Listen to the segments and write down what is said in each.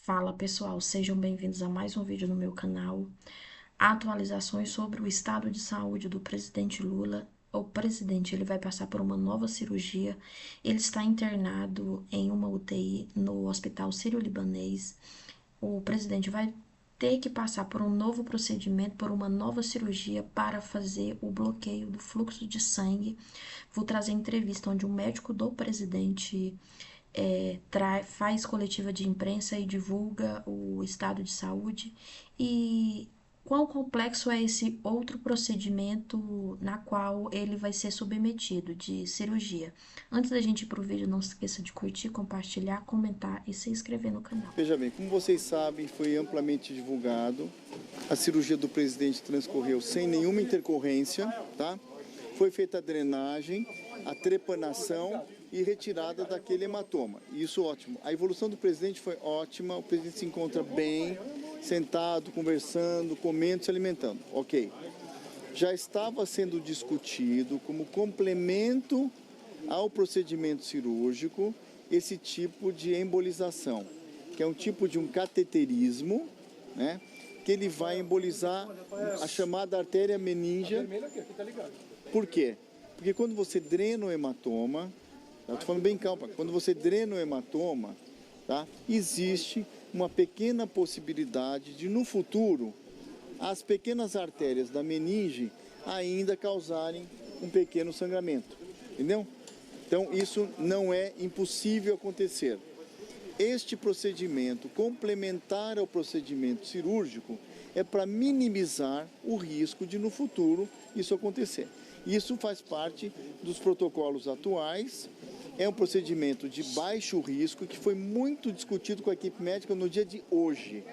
Fala pessoal, sejam bem-vindos a mais um vídeo no meu canal. Atualizações sobre o estado de saúde do presidente Lula. O presidente ele vai passar por uma nova cirurgia. Ele está internado em uma UTI no Hospital Sírio-Libanês. O presidente vai ter que passar por um novo procedimento, por uma nova cirurgia para fazer o bloqueio do fluxo de sangue. Vou trazer entrevista onde o médico do presidente faz coletiva de imprensa e divulga o estado de saúde e quão complexo é esse outro procedimento na qual ele vai ser submetido de cirurgia. Antes da gente ir para o vídeo, não se esqueça de curtir, compartilhar, comentar e se inscrever no canal. Veja bem, como vocês sabem, foi amplamente divulgado. A cirurgia do presidente transcorreu sem nenhuma intercorrência, tá? Foi feita a drenagem, a trepanação e retirada daquele hematoma. Isso ótimo. A evolução do presidente foi ótima, o presidente se encontra bem, sentado, conversando, comendo, se alimentando. Ok. Já estava sendo discutido como complemento ao procedimento cirúrgico esse tipo de embolização, que é um tipo de um cateterismo, né, que ele vai embolizar a chamada artéria meningea. Por quê? Porque quando você drena o hematoma, eu estou falando bem calma, quando você drena o hematoma, tá, existe uma pequena possibilidade de, no futuro, as pequenas artérias da meninge ainda causarem um pequeno sangramento, entendeu? Então, isso não é impossível acontecer. Este procedimento, complementar ao procedimento cirúrgico, é para minimizar o risco de, no futuro, isso acontecer. Isso faz parte dos protocolos atuais, é um procedimento de baixo risco que foi muito discutido com a equipe médica no dia de hoje.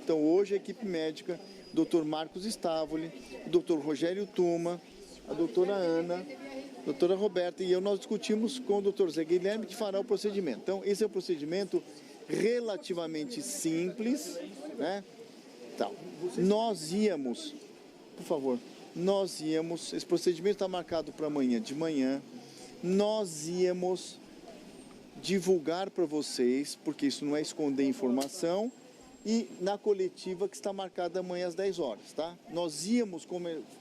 Então, hoje a equipe médica, Dr. Marcos Stavoli, o Dr. Rogério Tuma, a doutora Ana, a doutora Roberta e eu, nós discutimos com o Dr. Zé Guilherme que fará o procedimento. Então, esse é um procedimento relativamente simples, né? Então, nós íamos, por favor, esse procedimento está marcado para amanhã de manhã, nós íamos divulgar para vocês, porque isso não é esconder informação, e na coletiva que está marcada amanhã às 10 horas, tá? Nós íamos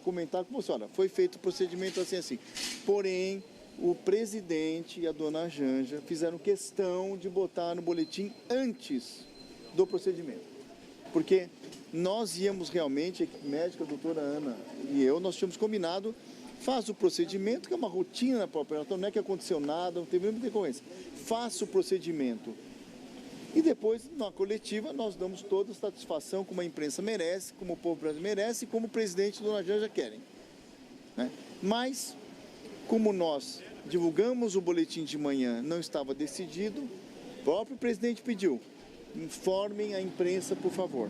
comentar com você, olha, foi feito o procedimento assim. Porém, o presidente e a dona Janja fizeram questão de botar no boletim antes do procedimento. Porque nós íamos realmente, a equipe médica, a doutora Ana e eu, nós tínhamos combinado, faça o procedimento, que é uma rotina na própria, não é que aconteceu nada, não teve nenhuma intercorrência. Faça o procedimento. E depois, na coletiva, nós damos toda a satisfação como a imprensa merece, como o povo brasileiro merece e como o presidente e a dona Janja querem, né? Mas, como nós divulgamos o boletim de manhã, não estava decidido, o próprio presidente pediu, informem a imprensa, por favor.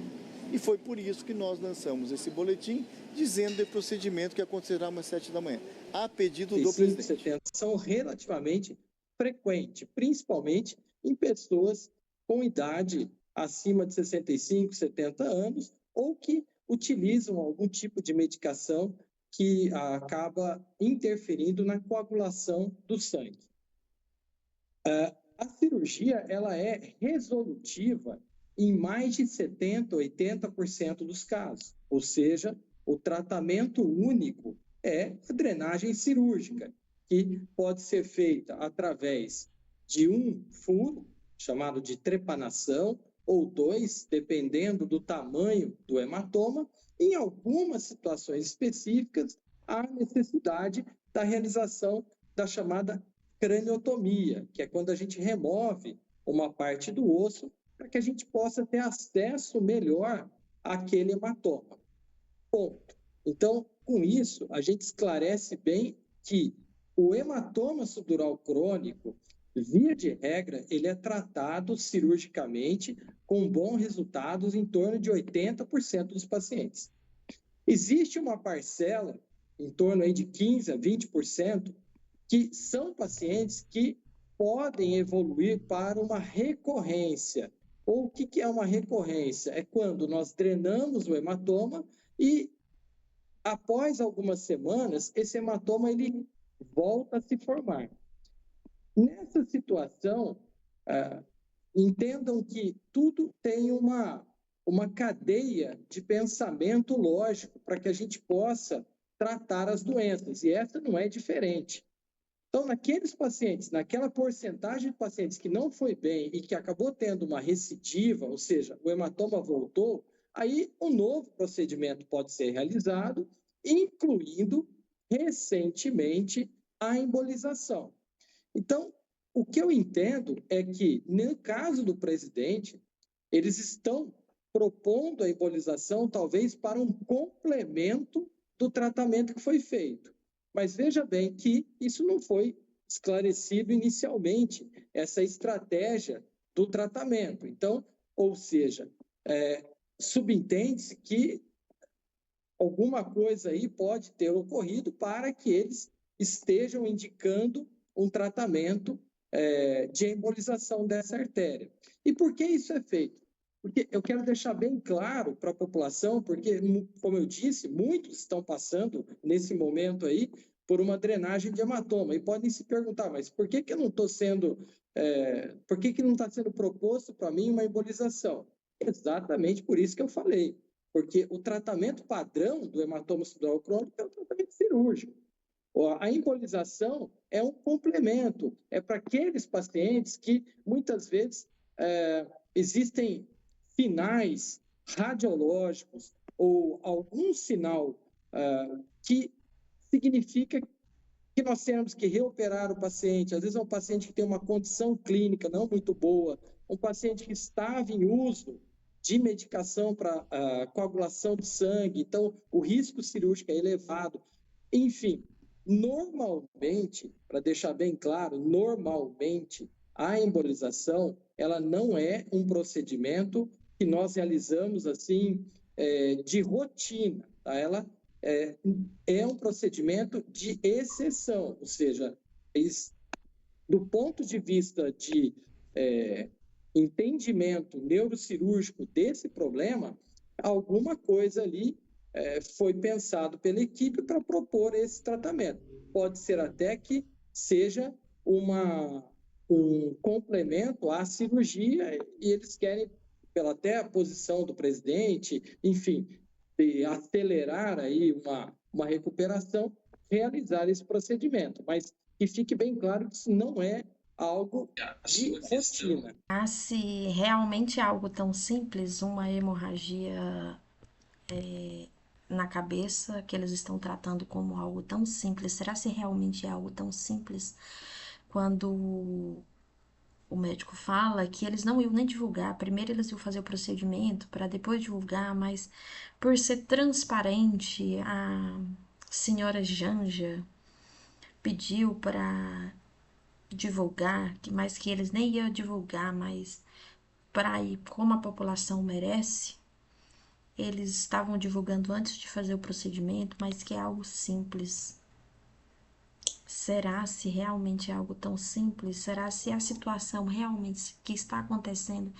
E foi por isso que nós lançamos esse boletim, dizendo do procedimento que acontecerá às 7 da manhã, a pedido do presidente. 70 são relativamente frequentes, principalmente em pessoas com idade acima de 65, 70 anos, ou que utilizam algum tipo de medicação que acaba interferindo na coagulação do sangue. A cirurgia ela é resolutiva em mais de 70%, 80% dos casos, ou seja, o tratamento único é a drenagem cirúrgica, que pode ser feita através de um furo, chamado de trepanação, ou dois, dependendo do tamanho do hematoma. Em algumas situações específicas, há necessidade da realização da chamada craniotomia, que é quando a gente remove uma parte do osso para que a gente possa ter acesso melhor àquele hematoma. Ponto. Então, com isso, a gente esclarece bem que o hematoma subdural crônico, via de regra, ele é tratado cirurgicamente com bons resultados em torno de 80% dos pacientes. Existe uma parcela, em torno aí de 15% a 20%, que são pacientes que podem evoluir para uma recorrência. Ou o que é uma recorrência? É quando nós drenamos o hematoma e, após algumas semanas, esse hematoma ele volta a se formar. Nessa situação, entendam que tudo tem uma cadeia de pensamento lógico para que a gente possa tratar as doenças, e essa não é diferente. Então, naqueles pacientes, naquela porcentagem de pacientes que não foi bem e que acabou tendo uma recidiva, ou seja, o hematoma voltou, aí um novo procedimento pode ser realizado, incluindo recentemente a embolização. Então, o que eu entendo é que, no caso do presidente, eles estão propondo a embolização talvez para um complemento do tratamento que foi feito. Mas veja bem que isso não foi esclarecido inicialmente, essa estratégia do tratamento. Então, ou seja, subentende-se que alguma coisa aí pode ter ocorrido para que eles estejam indicando um tratamento de embolização dessa artéria. E por que isso é feito? Porque eu quero deixar bem claro para a população, porque, como eu disse, muitos estão passando nesse momento aí por uma drenagem de hematoma e podem se perguntar, mas por que eu não estou sendo, por que não está sendo proposto para mim uma embolização? Exatamente por isso que eu falei, porque o tratamento padrão do hematoma subdural crônico é o tratamento cirúrgico. A embolização é um complemento, é para aqueles pacientes que muitas vezes existem sinais radiológicos ou algum sinal que significa que nós temos que reoperar o paciente. Às vezes é um paciente que tem uma condição clínica não muito boa, um paciente que estava em uso de medicação para coagulação de sangue, então o risco cirúrgico é elevado. Enfim, normalmente, para deixar bem claro, normalmente a embolização ela não é um procedimento que nós realizamos assim de rotina, tá? Ela é um procedimento de exceção, ou seja, do ponto de vista de entendimento neurocirúrgico desse problema, alguma coisa ali foi pensado pela equipe para propor esse tratamento. Pode ser até que seja um complemento à cirurgia e eles querem, pela até a posição do presidente, enfim, de acelerar aí uma recuperação, realizar esse procedimento. Mas que fique bem claro que isso não é algo de rotina. Se realmente é algo tão simples, uma hemorragia na cabeça, que eles estão tratando como algo tão simples, será se realmente é algo tão simples quando o médico fala que eles não iam nem divulgar, primeiro eles iam fazer o procedimento para depois divulgar, mas por ser transparente, a senhora Janja pediu para divulgar, mas que eles nem iam divulgar, mas para ir como a população merece, eles estavam divulgando antes de fazer o procedimento, mas que é algo simples. Será se realmente é algo tão simples? Será se a situação realmente que está acontecendo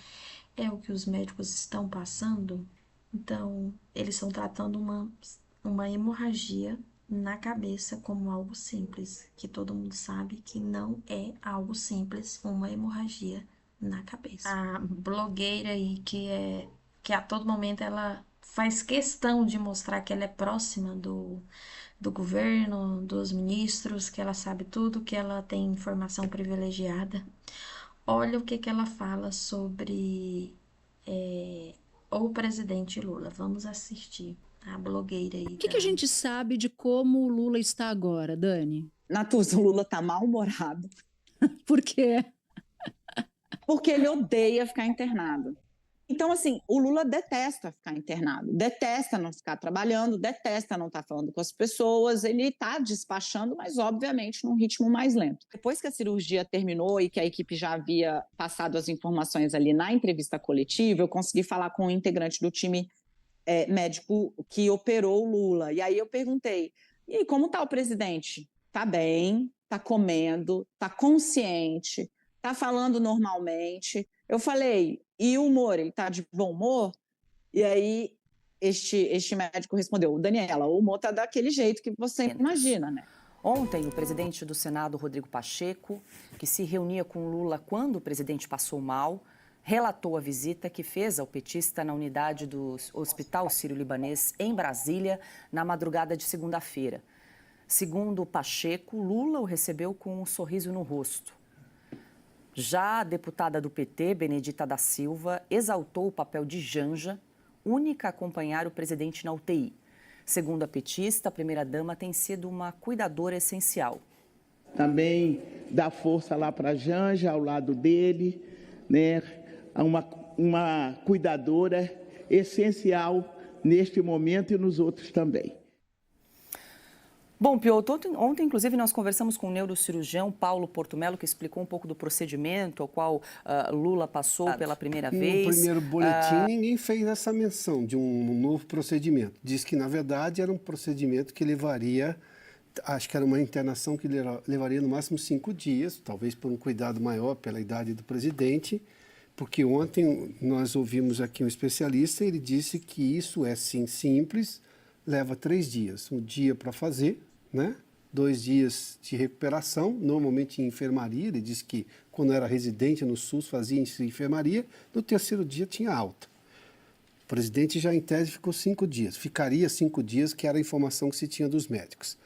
é o que os médicos estão passando? Então, eles estão tratando uma hemorragia na cabeça como algo simples, que todo mundo sabe que não é algo simples uma hemorragia na cabeça. A blogueira aí que a todo momento ela faz questão de mostrar que ela é próxima do governo, dos ministros, que ela sabe tudo, que ela tem informação privilegiada. Olha o que ela fala sobre o presidente Lula. Vamos assistir a blogueira aí. O que a gente sabe de como o Lula está agora, Dani? Natuza, o Lula está mal-humorado. Por quê? Porque ele odeia ficar internado. Então, assim, o Lula detesta ficar internado, detesta não ficar trabalhando, detesta não estar falando com as pessoas, ele está despachando, mas obviamente num ritmo mais lento. Depois que a cirurgia terminou e que a equipe já havia passado as informações ali na entrevista coletiva, eu consegui falar com um integrante do time médico que operou o Lula. E aí eu perguntei, e aí, como está o presidente? Está bem, está comendo, está consciente, está falando normalmente. Eu falei, e o humor, ele está de bom humor? E aí este médico respondeu, Daniela, o humor está daquele jeito que você imagina, né? Ontem, o presidente do Senado, Rodrigo Pacheco, que se reunia com Lula quando o presidente passou mal, relatou a visita que fez ao petista na unidade do Hospital Sírio-Libanês em Brasília na madrugada de segunda-feira. Segundo Pacheco, Lula o recebeu com um sorriso no rosto. Já a deputada do PT, Benedita da Silva, exaltou o papel de Janja, única a acompanhar o presidente na UTI. Segundo a petista, a primeira-dama tem sido uma cuidadora essencial. Também dá força lá para a Janja, ao lado dele, né? Uma cuidadora essencial neste momento e nos outros também. Bom, Piotr, ontem, inclusive, nós conversamos com o neurocirurgião Paulo Portumelo, que explicou um pouco do procedimento ao qual Lula passou pela primeira vez. No primeiro boletim, ninguém fez essa menção de um novo procedimento. Diz que, na verdade, era um procedimento que levaria, acho que era uma internação que levaria no máximo 5 dias, talvez por um cuidado maior pela idade do presidente, porque ontem nós ouvimos aqui um especialista e ele disse que isso é, sim, simples, leva 3 dias. Um dia para fazer, né? 2 dias de recuperação, normalmente em enfermaria. Ele disse que quando era residente no SUS fazia em enfermaria, no 3º dia tinha alta. O presidente já em tese ficou 5 dias, ficaria 5 dias, que era a informação que se tinha dos médicos.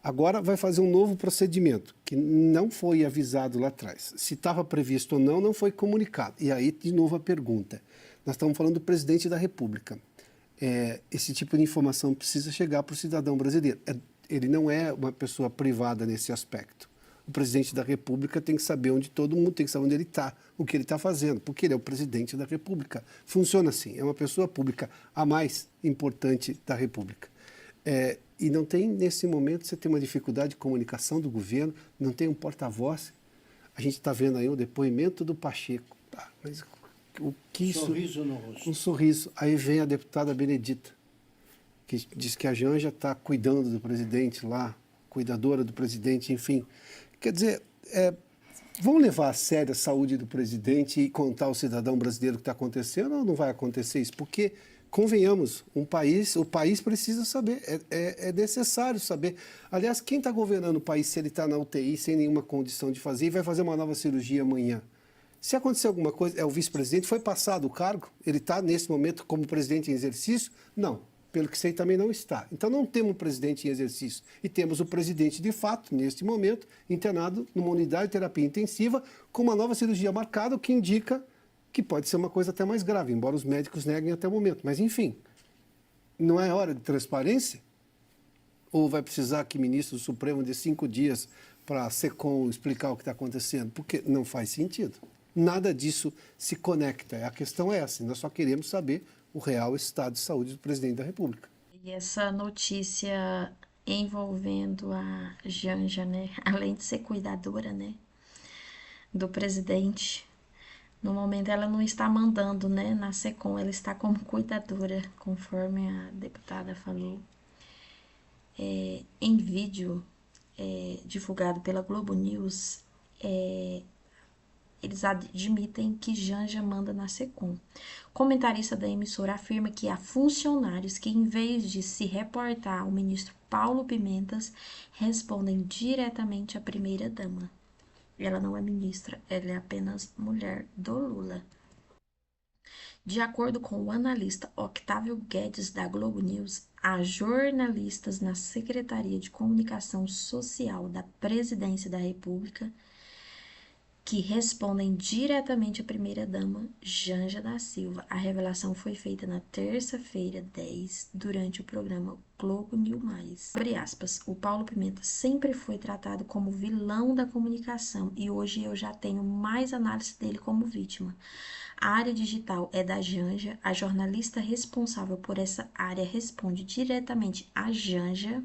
Agora vai fazer um novo procedimento, que não foi avisado lá atrás. Se estava previsto ou não, não foi comunicado. E aí, de novo, a pergunta. Nós estamos falando do presidente da República. Esse tipo de informação precisa chegar para o cidadão brasileiro. Ele não é uma pessoa privada nesse aspecto. O presidente da República tem que saber onde todo mundo tem que saber onde ele está, o que ele está fazendo, porque ele é o presidente da República. Funciona assim, é uma pessoa pública, a mais importante da República. E não tem, nesse momento, você tem uma dificuldade de comunicação do governo, não tem um porta-voz. A gente está vendo aí o depoimento do Pacheco. Tá, mas o que isso... Sorriso no rosto. Um sorriso. Aí vem a deputada Benedita, que diz que a Janja está cuidando do presidente lá, cuidadora do presidente, enfim. Quer dizer, vão levar a sério a saúde do presidente e contar ao cidadão brasileiro o que está acontecendo ou não vai acontecer isso? Porque, convenhamos, o país precisa saber, é necessário saber. Aliás, quem está governando o país se ele está na UTI sem nenhuma condição de fazer e vai fazer uma nova cirurgia amanhã? Se acontecer alguma coisa, o vice-presidente foi passado o cargo? Ele está, nesse momento, como presidente em exercício? Não. Pelo que sei, também não está. Então, não temos um presidente em exercício. E temos o presidente, de fato, neste momento, internado numa unidade de terapia intensiva, com uma nova cirurgia marcada, o que indica que pode ser uma coisa até mais grave, embora os médicos neguem até o momento. Mas, enfim, não é hora de transparência? Ou vai precisar que o ministro do Supremo dê 5 dias para a SECOM explicar o que está acontecendo? Porque não faz sentido. Nada disso se conecta. A questão é essa. Nós só queremos saber o real estado de saúde do presidente da República. E essa notícia envolvendo a Janja, né? Além de ser cuidadora, né, do presidente, no momento ela não está mandando, né, na SECOM, ela está como cuidadora, conforme a deputada falou. Em vídeo divulgado pela Globo News, eles admitem que Janja manda na SECOM. Comentarista da emissora afirma que há funcionários que, em vez de se reportar ao ministro Paulo Pimentas, respondem diretamente à primeira-dama. Ela não é ministra, ela é apenas mulher do Lula. De acordo com o analista Octávio Guedes, da Globo News, há jornalistas na Secretaria de Comunicação Social da Presidência da República que respondem diretamente à primeira-dama, Janja da Silva. A revelação foi feita na terça-feira, 10, durante o programa Globo News+. Abre aspas, o Paulo Pimenta sempre foi tratado como vilão da comunicação e hoje eu já tenho mais análise dele como vítima. A área digital é da Janja, a jornalista responsável por essa área responde diretamente à Janja.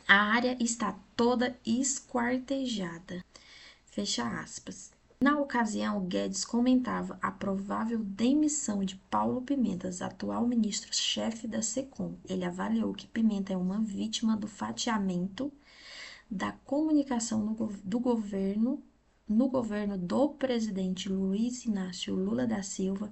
A área está toda esquartejada. Fecha aspas. Na ocasião, Guedes comentava a provável demissão de Paulo Pimentas, atual ministro-chefe da SECOM. Ele avaliou que Pimenta é uma vítima do fatiamento da comunicação no governo do presidente Luiz Inácio Lula da Silva,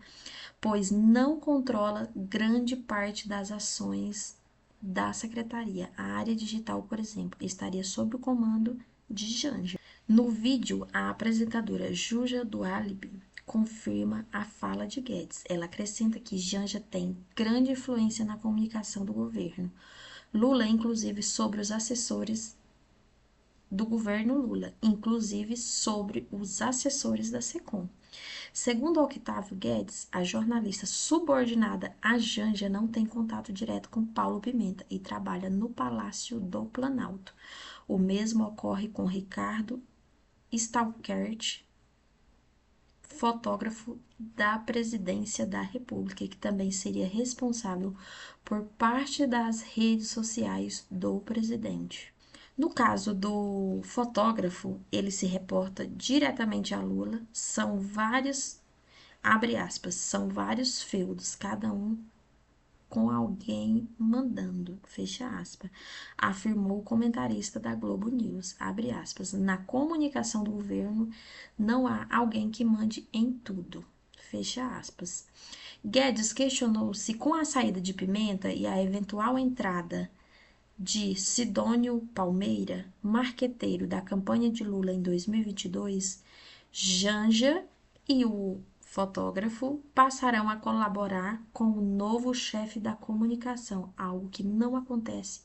pois não controla grande parte das ações da secretaria. A área digital, por exemplo, estaria sob o comando de Janja. No vídeo, a apresentadora Juja Dualib confirma a fala de Guedes. Ela acrescenta que Janja tem grande influência na comunicação do governo Lula, inclusive sobre os assessores do governo Lula, inclusive sobre os assessores da SECOM. Segundo Octávio Guedes, a jornalista subordinada a Janja não tem contato direto com Paulo Pimenta e trabalha no Palácio do Planalto. O mesmo ocorre com Ricardo Stalkert, fotógrafo da Presidência da República, que também seria responsável por parte das redes sociais do presidente. No caso do fotógrafo, ele se reporta diretamente a Lula, são vários, abre aspas, são vários feudos, cada um com alguém mandando, fecha aspas, afirmou o comentarista da Globo News, abre aspas, na comunicação do governo não há alguém que mande em tudo, fecha aspas. Guedes questionou se com a saída de Pimenta e a eventual entrada de Sidônio Palmeira, marqueteiro da campanha de Lula em 2022, Janja e o fotógrafo passarão a colaborar com o novo chefe da comunicação, algo que não acontece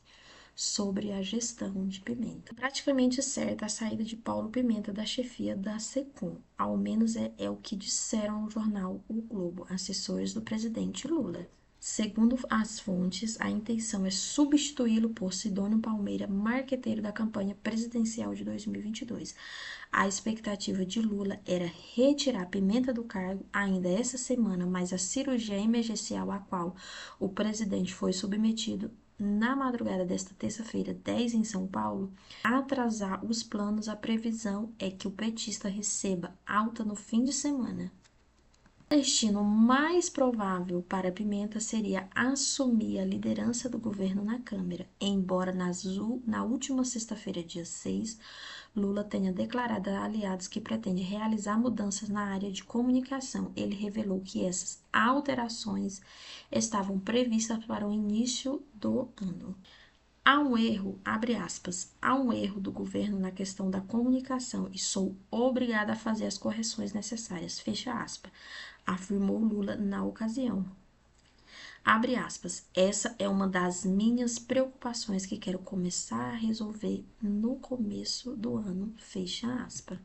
sobre a gestão de Pimenta. Praticamente certa a saída de Paulo Pimenta da chefia da SECOM, ao menos é o que disseram no jornal O Globo, assessores do presidente Lula. Segundo as fontes, a intenção é substituí-lo por Sidônio Palmeira, marqueteiro da campanha presidencial de 2022. A expectativa de Lula era retirar Pimenta do cargo ainda essa semana, mas a cirurgia emergencial a qual o presidente foi submetido na madrugada desta terça-feira, 10 em São Paulo, atrasar os planos. A previsão é que o petista receba alta no fim de semana. O destino mais provável para Pimenta seria assumir a liderança do governo na Câmara, embora na última sexta-feira, dia 6, Lula tenha declarado a aliados que pretende realizar mudanças na área de comunicação. Ele revelou que essas alterações estavam previstas para o início do ano. Há um erro, abre aspas, há um erro do governo na questão da comunicação e sou obrigada a fazer as correções necessárias, fecha aspas, afirmou Lula na ocasião. Abre aspas, essa é uma das minhas preocupações que quero começar a resolver no começo do ano, fecha aspas.